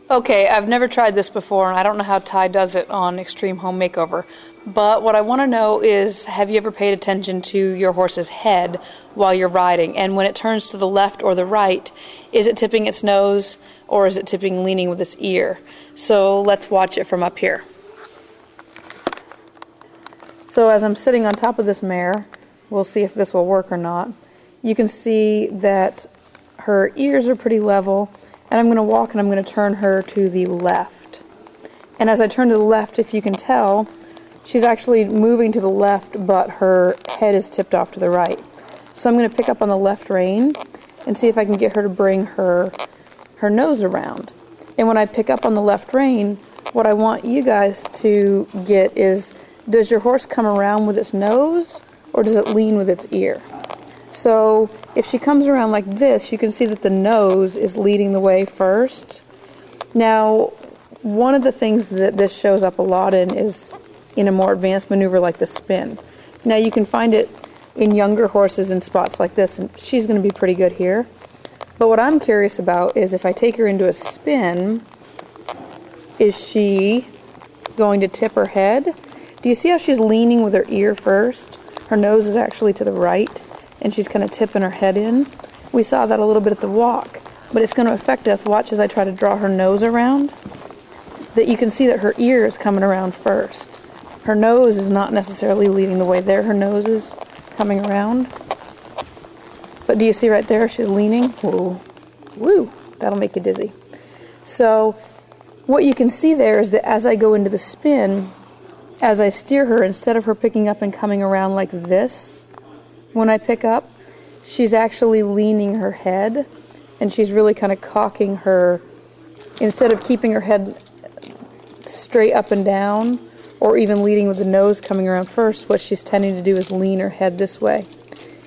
Okay, I've never tried this before, and I don't know how Ty does it on Extreme Home Makeover. But what I want to know is, have you ever paid attention to your horse's head while you're riding? And when it turns to the left or the right, is it tipping its nose or is it tipping leaning with its ear? So let's watch it from up here. So as I'm sitting on top of this mare, we'll see if this will work or not. You can see that her ears are pretty level, and I'm going to walk and I'm going to turn her to the left. And as I turn to the left, if you can tell, she's actually moving to the left, but her head is tipped off to the right. So I'm going to pick up on the left rein and see if I can get her to bring her nose around. And when I pick up on the left rein, what I want you guys to get is, does your horse come around with its nose or does it lean with its ear? So if she comes around like this, you can see that the nose is leading the way first. Now, one of the things that this shows up a lot in is in a more advanced maneuver like the spin. Now you can find it in younger horses in spots like this, and she's going to be pretty good here. But what I'm curious about is if I take her into a spin, is she going to tip her head? Do you see how she's leaning with her ear first? Her nose is actually to the right, and she's kind of tipping her head in. We saw that a little bit at the walk, but it's going to affect us. Watch as I try to draw her nose around, that you can see that her ear is coming around first. Her nose is not necessarily leading the way there. Her nose is coming around. But do you see right there, she's leaning? Whoa. Woo, that'll make you dizzy. So what you can see there is that as I go into the spin, as I steer her, instead of her picking up and coming around like this, when I pick up, she's actually leaning her head, and she's really kind of cocking her, instead of keeping her head straight up and down, or even leading with the nose coming around first, what she's tending to do is lean her head this way.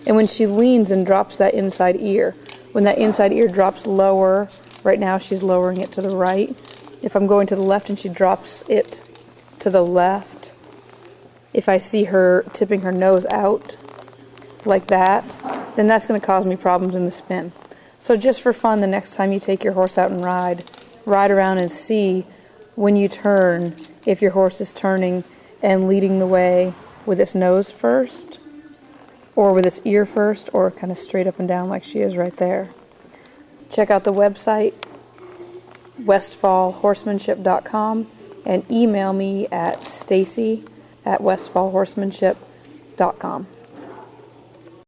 And when she leans and drops that inside ear, when that inside ear drops lower, right now she's lowering it to the right. If I'm going to the left and she drops it to the left, if I see her tipping her nose out like that, then that's going to cause me problems in the spin. So just for fun, the next time you take your horse out and ride around and see when you turn, if your horse is turning and leading the way with its nose first, or with its ear first, or kind of straight up and down like she is right there. Check out the website, westfallhorsemanship.com, and email me at stacy@westfallhorsemanship.com.